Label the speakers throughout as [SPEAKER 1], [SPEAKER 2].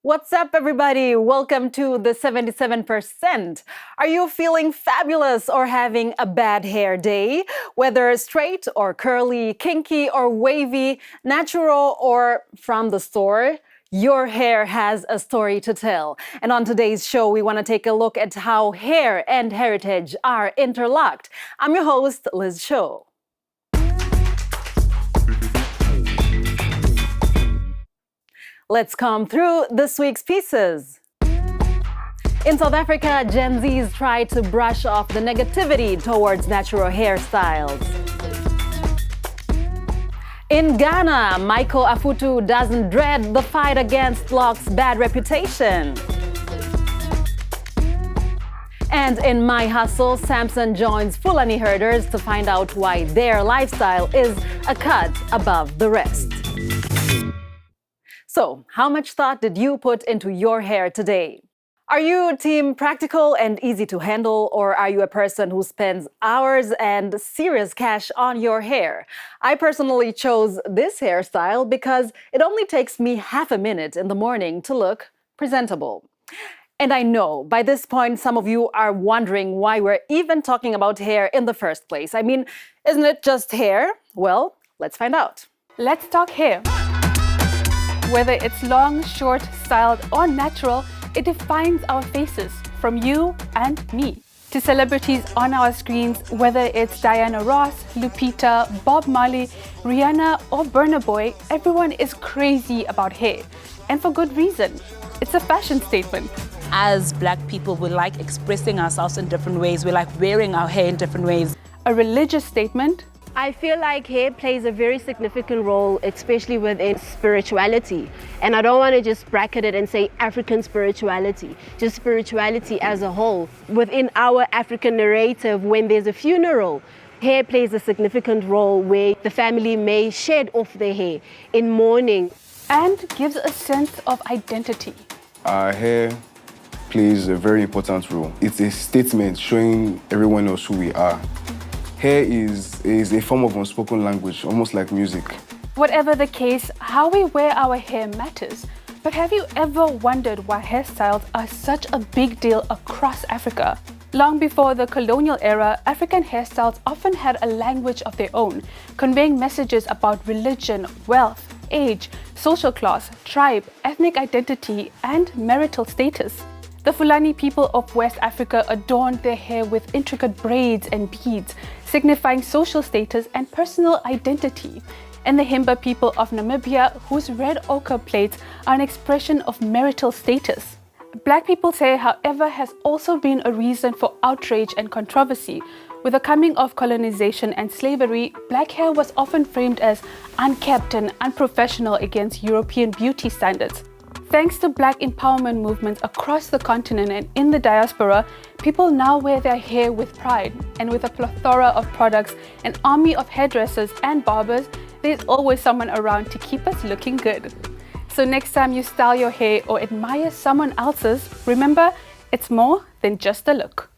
[SPEAKER 1] What's up, everybody? Welcome to the 77%. Are you feeling fabulous or having a bad hair day? Whether straight or curly, kinky or wavy, natural or from the store, your hair has a story to tell. And on today's show, we want to take a look at how hair and heritage are interlocked. I'm your host, Liz Cho. Let's comb through this week's pieces. In South Africa, Gen Zs try to brush off the negativity towards natural hairstyles. In Ghana, Michael Afutu doesn't dread the fight against locks' bad reputation. And in My Hustle, Samson joins Fulani herders to find out why their lifestyle is a cut above the rest. So, how much thought did you put into your hair today? Are you team practical and easy to handle, or are you a person who spends hours and serious cash on your hair? I personally chose this hairstyle because it only takes me half a minute in the morning to look presentable. And I know by this point some of you are wondering why we're even talking about hair in the first place. I mean, isn't it just hair? Well, let's find out.
[SPEAKER 2] Let's talk hair. Whether it's long, short, styled, or natural, it defines our faces, from you and me. To celebrities on our screens, whether it's Diana Ross, Lupita, Bob Marley, Rihanna, or Burna Boy, everyone is crazy about hair. And for good reason. It's a fashion statement.
[SPEAKER 3] As Black people, we like expressing ourselves in different ways. We like wearing our hair in different ways.
[SPEAKER 2] A religious statement.
[SPEAKER 4] I feel like hair plays a very significant role, especially within spirituality. And I don't want to just bracket it and say African spirituality, just spirituality as a whole. Within our African narrative, when there's a funeral, hair plays a significant role where the family may shed off their hair in mourning.
[SPEAKER 2] And gives a sense of identity.
[SPEAKER 5] Our hair plays a very important role. It's a statement showing everyone else who we are. Hair is a form of unspoken language, almost like music.
[SPEAKER 2] Whatever the case, how we wear our hair matters. But have you ever wondered why hairstyles are such a big deal across Africa? Long before the colonial era, African hairstyles often had a language of their own, conveying messages about religion, wealth, age, social class, tribe, ethnic identity, and marital status. The Fulani people of West Africa adorned their hair with intricate braids and beads, signifying social status and personal identity. And the Himba people of Namibia, whose red ochre plates are an expression of marital status. Black people's hair, however, has also been a reason for outrage and controversy. With the coming of colonization and slavery, black hair was often framed as unkempt and unprofessional against European beauty standards. Thanks to Black empowerment movements across the continent and in the diaspora, people now wear their hair with pride. And with a plethora of products, an army of hairdressers and barbers, there's always someone around to keep us looking good. So next time you style your hair or admire someone else's, remember, it's more than just a look.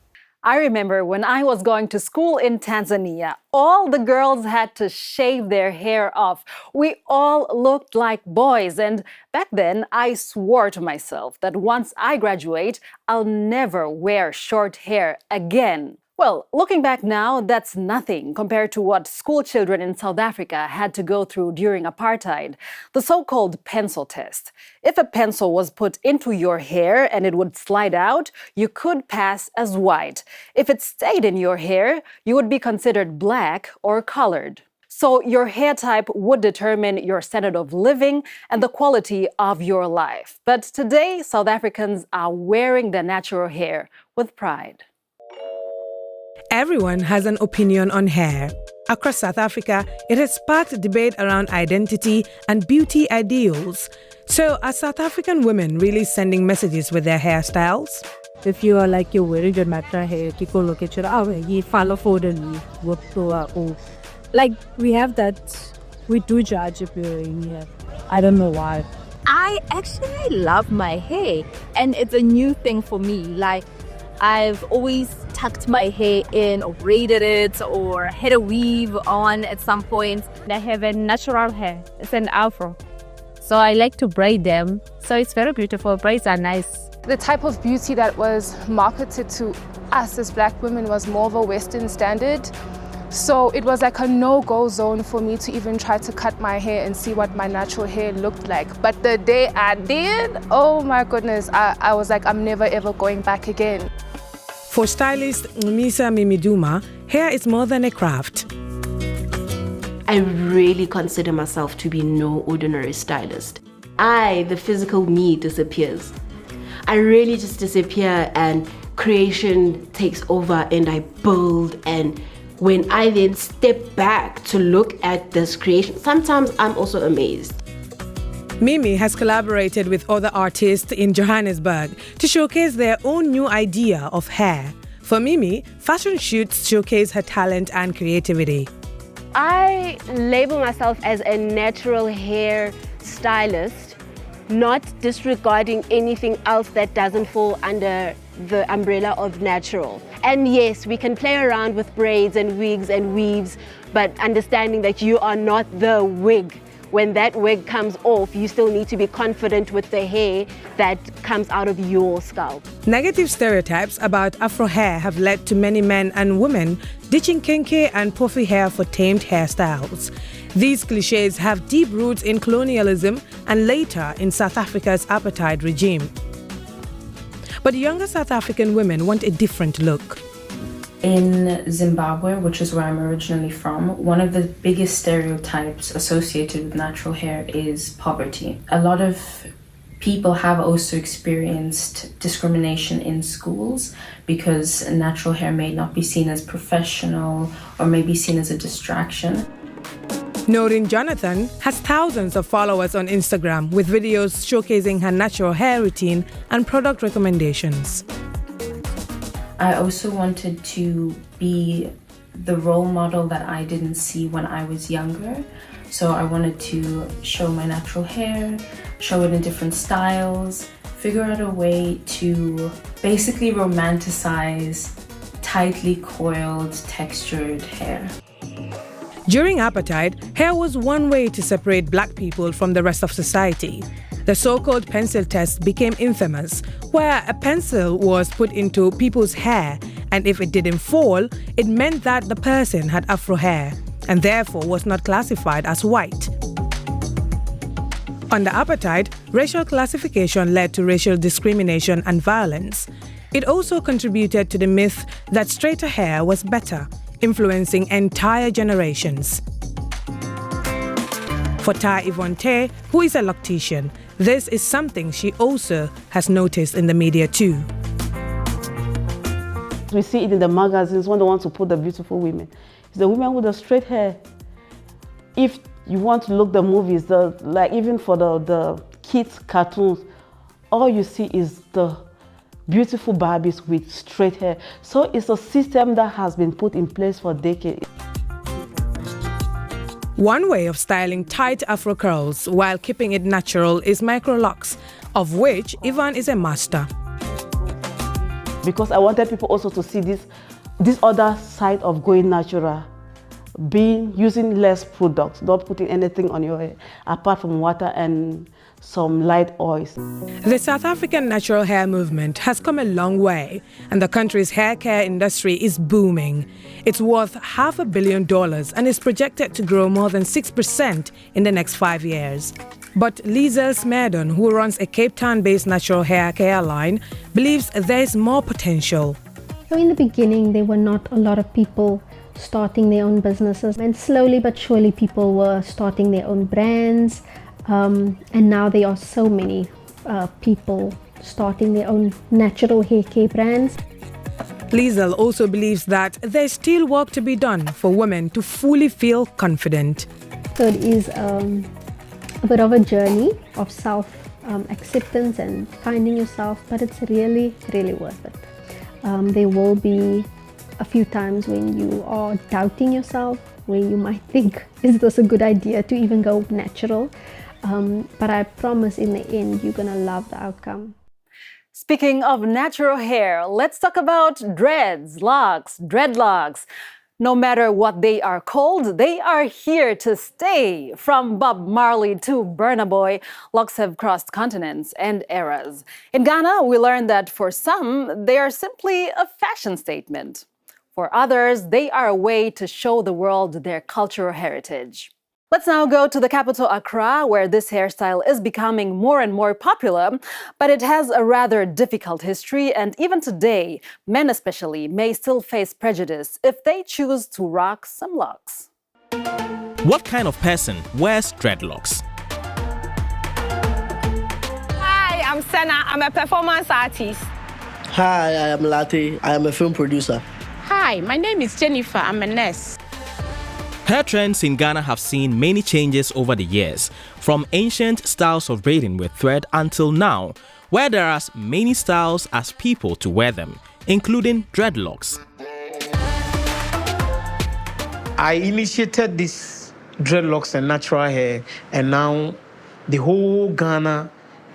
[SPEAKER 1] I remember when I was going to school in Tanzania, all the girls had to shave their hair off. We all looked like boys, and back then I swore to myself that once I graduate, I'll never wear short hair again. Well, looking back now, that's nothing compared to what school children in South Africa had to go through during apartheid, the so-called pencil test. If a pencil was put into your hair and it would slide out, you could pass as white. If it stayed in your hair, you would be considered black or colored. So your hair type would determine your standard of living and the quality of your life. But today, South Africans are wearing their natural hair with pride.
[SPEAKER 6] Everyone has an opinion on hair. Across South Africa, it has sparked debate around identity and beauty ideals. So are South African women really sending messages with their hairstyles?
[SPEAKER 7] If you are like you're wearing your natural hair, people look at you, oh, you follow for the like we have that, we do judge if you're wearing hair. I don't know why.
[SPEAKER 8] I actually love my hair, and it's a new thing for me. Like, I've always tucked my hair in or braided it or had a weave on at some point.
[SPEAKER 9] I have a natural hair. It's an afro.
[SPEAKER 8] So I like to braid them. So it's very beautiful. Braids are nice.
[SPEAKER 2] The type of beauty that was marketed to us as Black women was more of a Western standard. So it was like a no-go zone for me to even try to cut my hair and see what my natural hair looked like. But the day I did, oh my goodness, I was like, I'm never ever going back again.
[SPEAKER 6] For stylist Misa Mimiduma, hair is more than a craft.
[SPEAKER 4] I really consider myself to be no ordinary stylist. The physical me disappears. I really just disappear and creation takes over and I build, and when I then step back to look at this creation, sometimes I'm also amazed.
[SPEAKER 6] Mimi has collaborated with other artists in Johannesburg to showcase their own new idea of hair. For Mimi, fashion shoots showcase her talent and creativity.
[SPEAKER 4] I label myself as a natural hair stylist, not disregarding anything else that doesn't fall under the umbrella of natural. And yes, we can play around with braids and wigs and weaves, but understanding that you are not the wig. When that wig comes off, you still need to be confident with the hair that comes out of your scalp.
[SPEAKER 6] Negative stereotypes about Afro hair have led to many men and women ditching kenkey and puffy hair for tamed hairstyles. These cliches have deep roots in colonialism and later in South Africa's apartheid regime. But younger South African women want a different look.
[SPEAKER 9] In Zimbabwe, which is where I'm originally from, one of the biggest stereotypes associated with natural hair is poverty. A lot of people have also experienced discrimination in schools because natural hair may not be seen as professional or may be seen as a distraction.
[SPEAKER 6] Noreen Jonathan has thousands of followers on Instagram with videos showcasing her natural hair routine and product recommendations.
[SPEAKER 9] I also wanted to be the role model that I didn't see when I was younger. So I wanted to show my natural hair, show it in different styles, figure out a way to basically romanticize tightly coiled, textured hair.
[SPEAKER 6] During apartheid, hair was one way to separate Black people from the rest of society. The so-called pencil test became infamous, where a pencil was put into people's hair, and if it didn't fall, it meant that the person had Afro hair, and therefore was not classified as white. Under apartheid, racial classification led to racial discrimination and violence. It also contributed to the myth that straighter hair was better, influencing entire generations. For Tai Ivonte, who is a loctician, this is something she also has noticed in the media too.
[SPEAKER 10] We see it in the magazines when they want to put the beautiful women. It's the women with the straight hair. If you want to look the movies, like even for the kids' cartoons, all you see is the beautiful Barbies with straight hair. So it's a system that has been put in place for decades.
[SPEAKER 6] One way of styling tight Afro curls while keeping it natural is micro-locks, of which Ivan is a master.
[SPEAKER 10] Because I wanted people also to see this other side of going natural, using less products, not putting anything on your hair apart from water and some light oils.
[SPEAKER 6] The South African natural hair movement has come a long way, and the country's hair care industry is booming. It's worth $500 million and is projected to grow more than 6% in the next 5 years. But Liesel Smerdon, who runs a Cape Town-based natural hair care line, believes there is more potential.
[SPEAKER 11] So in the beginning, there were not a lot of people starting their own businesses, and slowly but surely people were starting their own brands. And now there are so many people starting their own natural hair care brands.
[SPEAKER 6] Liesel also believes that there's still work to be done for women to fully feel confident.
[SPEAKER 11] So it is a bit of a journey of self-acceptance and finding yourself, but it's really, really worth it. There will be a few times when you are doubting yourself, where you might think, is this a good idea to even go natural? But I promise in the end, you're gonna love the outcome.
[SPEAKER 1] Speaking of natural hair, let's talk about dreadlocks. No matter what they are called, they are here to stay. From Bob Marley to Burna Boy, locks have crossed continents and eras. In Ghana, we learned that for some, they are simply a fashion statement. For others, they are a way to show the world their cultural heritage. Let's now go to the capital, Accra, where this hairstyle is becoming more and more popular, but it has a rather difficult history, and even today, men especially may still face prejudice if they choose to rock some locks.
[SPEAKER 12] What kind of person wears dreadlocks?
[SPEAKER 13] Hi, I'm Senna. I'm a performance artist.
[SPEAKER 14] Hi, I am Latte. I am a film producer.
[SPEAKER 3] Hi, my name is Jennifer. I'm a nurse.
[SPEAKER 12] Hair trends in Ghana have seen many changes over the years, from ancient styles of braiding with thread until now, where there are as many styles as people to wear them, including dreadlocks.
[SPEAKER 15] I initiated this dreadlocks and natural hair, and now the whole Ghana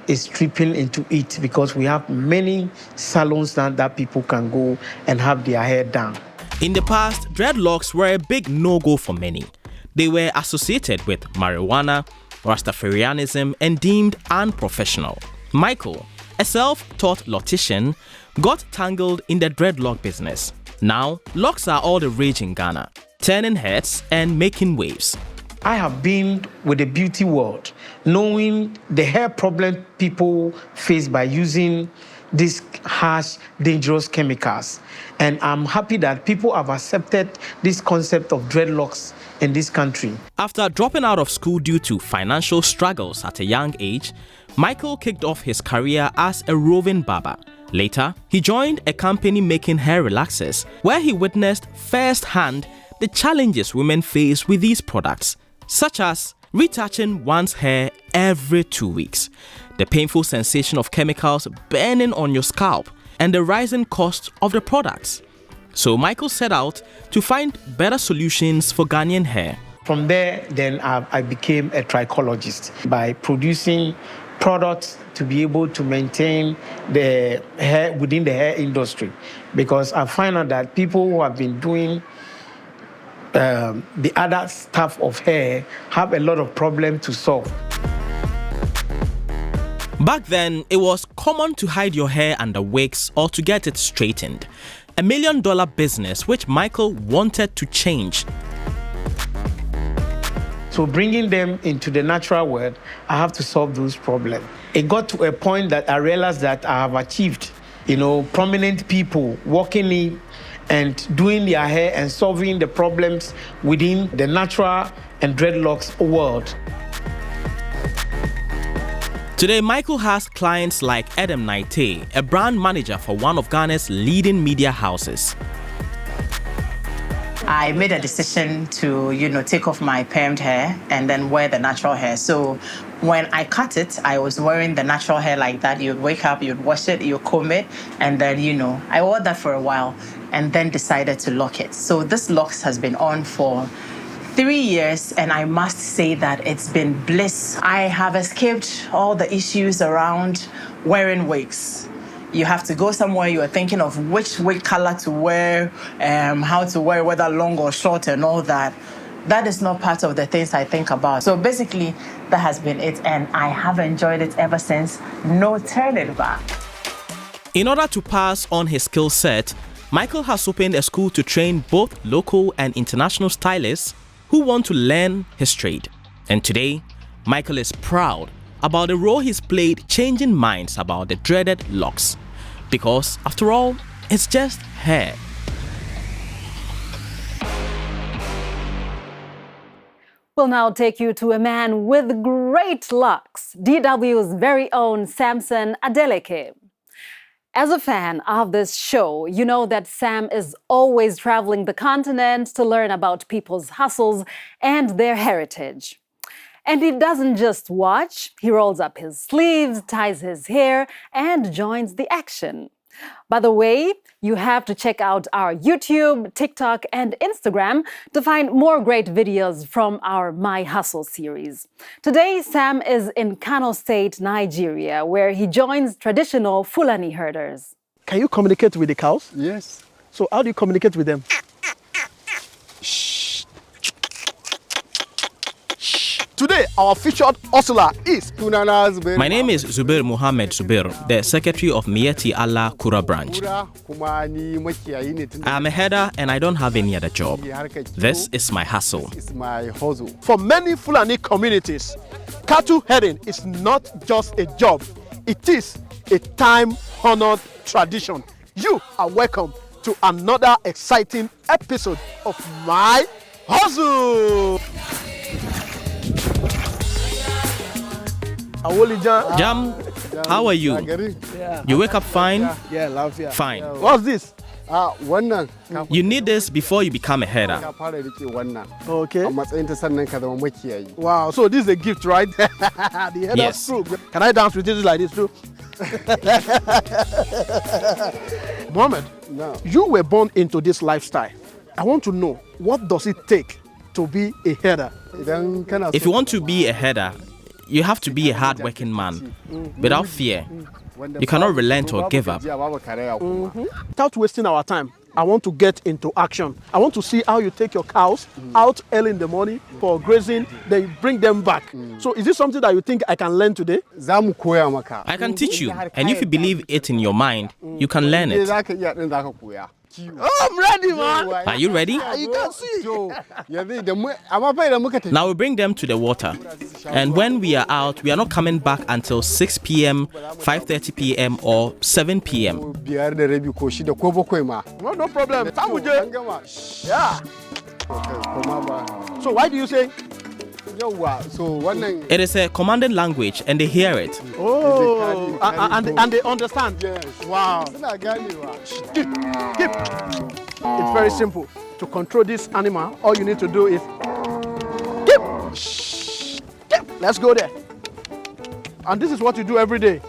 [SPEAKER 15] is tripping into it because we have many salons now that people can go and have their hair done.
[SPEAKER 12] In the past, dreadlocks were a big no-go for many. They were associated with marijuana, Rastafarianism, and deemed unprofessional. Michael, a self-taught loctician, got tangled in the dreadlock business. Now, locks are all the rage in Ghana, turning heads and making waves.
[SPEAKER 15] I have been with the beauty world, knowing the hair problem people face by using these harsh, dangerous chemicals. And I'm happy that people have accepted this concept of dreadlocks in this country.
[SPEAKER 12] After dropping out of school due to financial struggles at a young age, Michael kicked off his career as a roving barber. Later, he joined a company making hair relaxers, where he witnessed firsthand the challenges women face with these products, such as retouching one's hair every 2 weeks, the painful sensation of chemicals burning on your scalp, and the rising cost of the products. So Michael set out to find better solutions for Ghanaian hair.
[SPEAKER 15] From there, then I became a trichologist by producing products to be able to maintain the hair within the hair industry, because I find out that people who have been doing the other stuff of hair have a lot of problems to solve.
[SPEAKER 12] Back then, it was common to hide your hair under wigs or to get it straightened. $1 million business which Michael wanted to change.
[SPEAKER 15] So bringing them into the natural world, I have to solve those problems. It got to a point that I realized that I have achieved, prominent people walking in and doing their hair and solving the problems within the natural and dreadlocks world.
[SPEAKER 12] Today, Michael has clients like Adam Naite, a brand manager for one of Ghana's leading media houses.
[SPEAKER 16] I made a decision to, take off my permed hair and then wear the natural hair. So when I cut it, I was wearing the natural hair like that. You'd wake up, you'd wash it, you'd comb it, and then, I wore that for a while and then decided to lock it. So this locks has been on for 3 years, and I must say that it's been bliss. I have escaped all the issues around wearing wigs. You have to go somewhere, you are thinking of which wig color to wear, how to wear, whether long or short and all that. That is not part of the things I think about. So basically, that has been it, and I have enjoyed it ever since. No turning back.
[SPEAKER 12] In order to pass on his skill set, Michael has opened a school to train both local and international stylists who want to learn his trade. And today, Michael is proud about the role he's played changing minds about the dreaded locks. Because, after all, it's just hair.
[SPEAKER 1] We'll now take you to a man with great locks, DW's very own Samson Adeleke. As a fan of this show, you know that Sam is always traveling the continent to learn about people's hustles and their heritage. And he doesn't just watch, he rolls up his sleeves, ties his hair, and joins the action. By the way, you have to check out our YouTube, TikTok, and Instagram to find more great videos from our My Hustle series. Today, Sam is in Kano State, Nigeria, where he joins traditional Fulani herders.
[SPEAKER 14] Can you communicate with the cows?
[SPEAKER 5] Yes.
[SPEAKER 14] So how do you communicate with them?
[SPEAKER 17] Today, our featured hustler is...
[SPEAKER 12] My name is Zubair Muhammad Zubair, the secretary of Mieti Allah Kura branch. I am a herder and I don't have any other job. This is my hustle.
[SPEAKER 17] For many Fulani communities, cattle herding is not just a job. It is a time-honored tradition. You are welcome to another exciting episode of My Hustle.
[SPEAKER 12] Jam, how are you? You wake up fine? Fine.
[SPEAKER 17] What's this?
[SPEAKER 12] You need this before you become a herder.
[SPEAKER 17] Okay. Wow, so this is a gift, right? The herder's
[SPEAKER 12] Yes.
[SPEAKER 17] proof. Can I dance with this like this too? Mohammed, you were born into this lifestyle. I want to know, what does it take to be a herder?
[SPEAKER 12] If you want to be a herder, you have to be a hard-working man, without fear. You cannot relent or give up.
[SPEAKER 17] Without wasting our time, I want to get into action. I want to see how you take your cows out early in the morning for grazing, then you bring them back. So is this something that you think I can learn today?
[SPEAKER 12] I can teach you, and if you believe it in your mind, you can learn it.
[SPEAKER 17] Oh, I'm ready, man.
[SPEAKER 12] Are you ready?
[SPEAKER 17] You can see.
[SPEAKER 12] Now we bring them to the water. And when we are out, we are not coming back until 6 p.m., 5:30 p.m. or 7 p.m.
[SPEAKER 17] No problem. Yeah. So why do you say?
[SPEAKER 12] It is a commanding language and they hear it.
[SPEAKER 17] Oh, and they understand. Wow. It's very simple. To control this animal, all you need to do is let's go there. And this is what you do every day.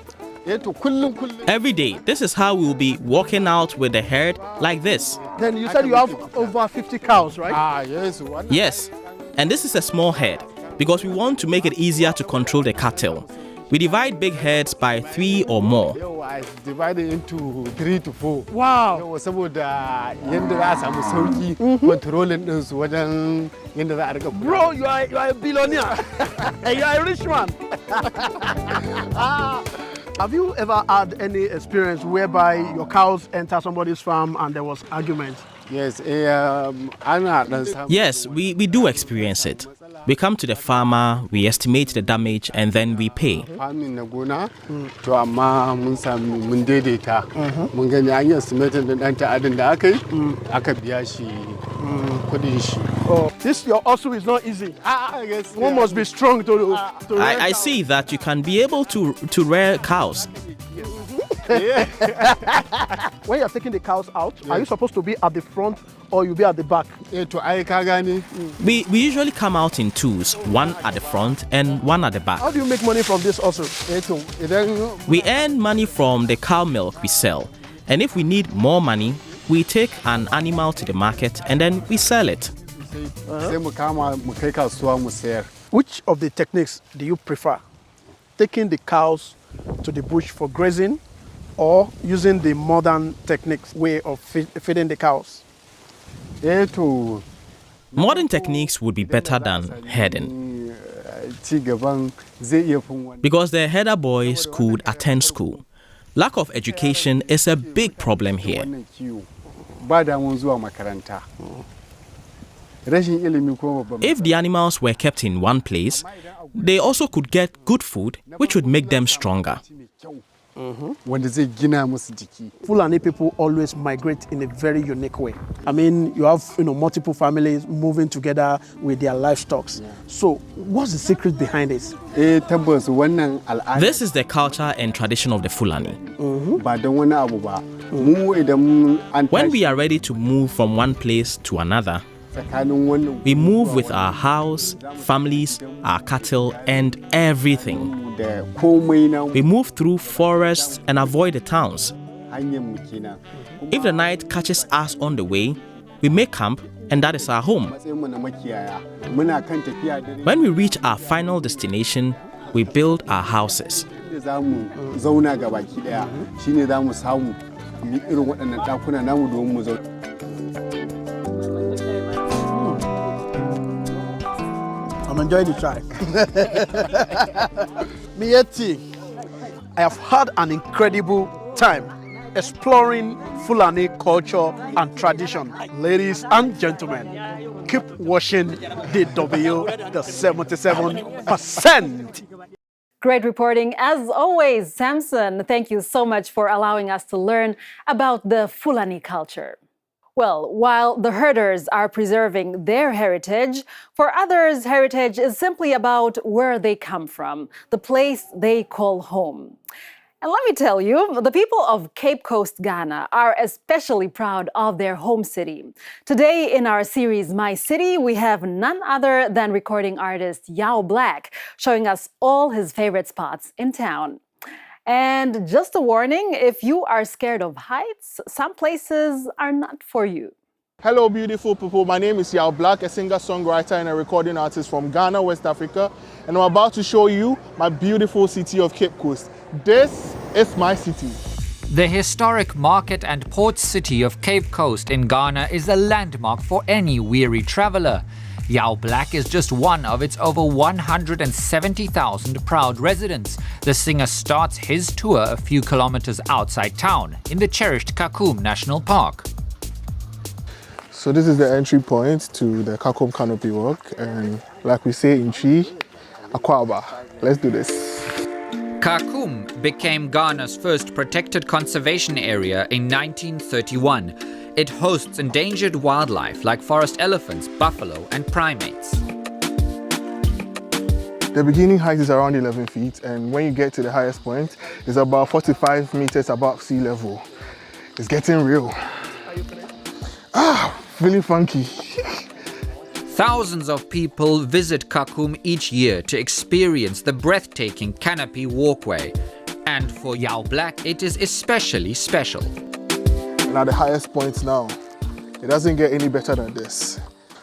[SPEAKER 12] Every day, this is how we will be walking out with the herd like this.
[SPEAKER 17] Then you said you have over 50 cows, right?
[SPEAKER 12] Yes, and this is a small herd because we want to make it easier to control the cattle. We divide big herds by 3 or more.
[SPEAKER 18] I divide it into 3 to 4.
[SPEAKER 17] Wow. Bro, you are a billionaire. You are a rich man. Have you ever had any experience whereby your cows enter somebody's farm and there was argument?
[SPEAKER 18] Yes,
[SPEAKER 12] Yes, we do experience it. We come to the farmer, we estimate the damage, and then we pay.
[SPEAKER 17] Oh, this your hustle is not easy. One must be strong to
[SPEAKER 12] I see that you can be able to rear cows.
[SPEAKER 17] When you're taking the cows out, are you supposed to be at the front or you be at the back?
[SPEAKER 12] We usually come out in twos, one at the front and one at the back.
[SPEAKER 17] How do you make money from this also?
[SPEAKER 12] We earn money from the cow milk we sell. And if we need more money, we take an animal to the market and then we sell it.
[SPEAKER 17] Which of the techniques do you prefer? Taking the cows to the bush for grazing or using the modern techniques way of feeding the cows?
[SPEAKER 12] Modern techniques would be better than herding. Because the herder boys could attend school. Lack of education is a big problem here. If the animals were kept in one place, they also could get good food, which would make them stronger.
[SPEAKER 17] Fulani people always migrate in a very unique way. I mean, you have multiple families moving together with their livestock. So, what's the secret behind this?
[SPEAKER 12] This is the culture and tradition of the Fulani. When we are ready to move from one place to another, we move with our house, families, our cattle, and everything. We move through forests and avoid the towns. If the night catches us on the way, we make camp, and that is our home. When we reach our final destination, we build our houses.
[SPEAKER 17] I'm enjoying the track. Mieti, I have had an incredible time exploring Fulani culture and tradition. Ladies and gentlemen, keep watching DW, the 77%.
[SPEAKER 1] Great reporting as always, Samson. Thank you so much for allowing us to learn about the Fulani culture. Well, while the herders are preserving their heritage, for others, heritage is simply about where they come from, the place they call home. And let me tell you, the people of Cape Coast, Ghana are especially proud of their home city. Today in our series, My City, we have none other than recording artist Yaw Black showing us all his favorite spots in town. And just a warning, if you are scared of heights, some places are not for you.
[SPEAKER 18] Hello, beautiful people. My name is Yaw Black, a singer-songwriter and a recording artist from Ghana, West Africa. And I'm about to show you my beautiful city of Cape Coast. This is my city.
[SPEAKER 19] The historic market and port city of Cape Coast in Ghana is a landmark for any weary traveler. Yaw Black is just one of its over 170,000 proud residents. The singer starts his tour a few kilometers outside town, in the cherished Kakum National Park.
[SPEAKER 18] So this is the entry point to the Kakum Canopy Walk, and like we say in Chi, Akwaba. Let's do this.
[SPEAKER 19] Kakum became Ghana's first protected conservation area in 1931. It hosts endangered wildlife like forest elephants, buffalo, and primates.
[SPEAKER 18] The beginning height is around 11 feet, and when you get to the highest point, it's about 45 meters above sea level. It's getting real. Really funky.
[SPEAKER 19] Thousands of people visit Kakum each year to experience the breathtaking canopy walkway. And for Yaw Black, it is especially special.
[SPEAKER 18] And at the highest points now, it doesn't get any better than this.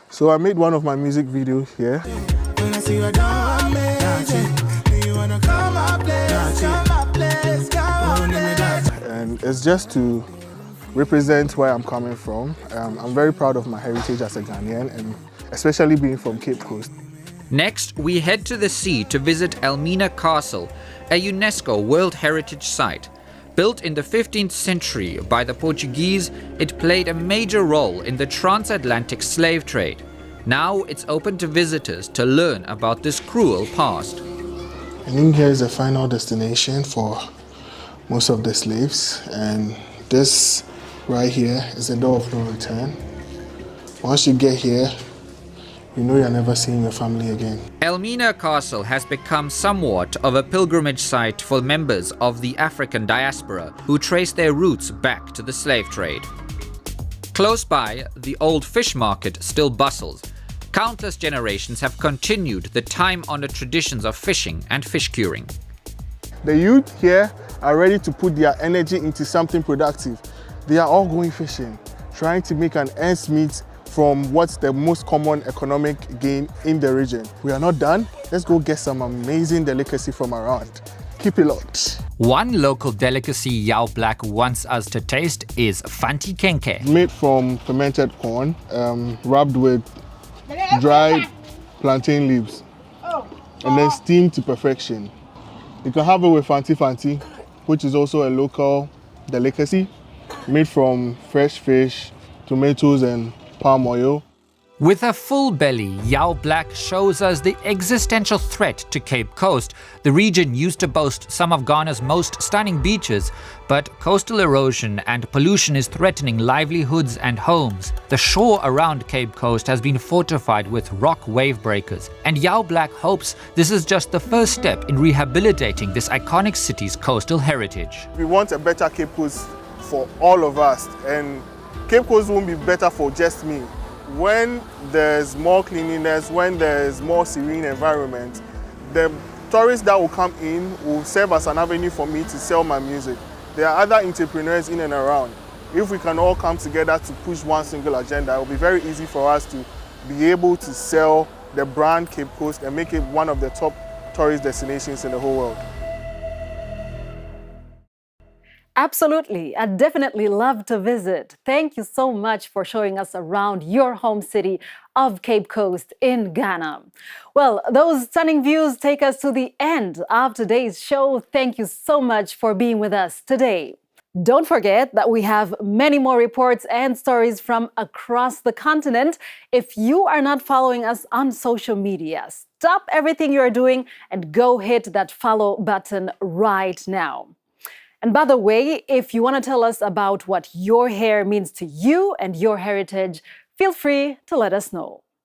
[SPEAKER 18] So I made one of my music videos here. And it's just to represent where I'm coming from. I'm very proud of my heritage as a Ghanaian, and especially being from Cape Coast.
[SPEAKER 19] Next, we head to the sea to visit Elmina Castle, a UNESCO World Heritage Site. Built in the 15th century by the Portuguese, it played a major role in the transatlantic slave trade. Now it's open to visitors to learn about this cruel past.
[SPEAKER 18] I think here is the final destination for most of the slaves, and this right here is the door of no return. Once you get here, you know you're never seeing your family again.
[SPEAKER 19] Elmina Castle has become somewhat of a pilgrimage site for members of the African diaspora who trace their roots back to the slave trade. Close by, the old fish market still bustles. Countless generations have continued the time-honored traditions of fishing and fish curing.
[SPEAKER 18] The youth here are ready to put their energy into something productive. They are all going fishing, trying to make an ends meet from what's the most common economic gain in the region. We are not done. Let's go get some amazing delicacy from around. Keep it locked.
[SPEAKER 19] One local delicacy Yaw Black wants us to taste is Fanti Kenke.
[SPEAKER 18] Made from fermented corn, wrapped with dried plantain leaves, and then steamed to perfection. You can have it with Fanti, which is also a local delicacy, made from fresh fish, tomatoes, and palm oil.
[SPEAKER 19] With a full belly, Yaw Black shows us the existential threat to Cape Coast. The region used to boast some of Ghana's most stunning beaches, but coastal erosion and pollution is threatening livelihoods and homes. The shore around Cape Coast has been fortified with rock wave breakers, and Yaw Black hopes this is just the first step in rehabilitating this iconic city's coastal heritage.
[SPEAKER 18] We want a better Cape Coast for all of us, and Cape Coast won't be better for just me. When there's more cleanliness, when there's more serene environment, the tourists that will come in will serve as an avenue for me to sell my music. There are other entrepreneurs in and around. If we can all come together to push one single agenda, it will be very easy for us to be able to sell the brand Cape Coast and make it one of the top tourist destinations in the whole world.
[SPEAKER 1] Absolutely. I'd definitely love to visit. Thank you so much for showing us around your home city of Cape Coast in Ghana. Well, those stunning views take us to the end of today's show. Thank you so much for being with us today. Don't forget that we have many more reports and stories from across the continent. If you are not following us on social media, stop everything you're doing and go hit that follow button right now. And by the way, if you want to tell us about what your hair means to you and your heritage, feel free to let us know.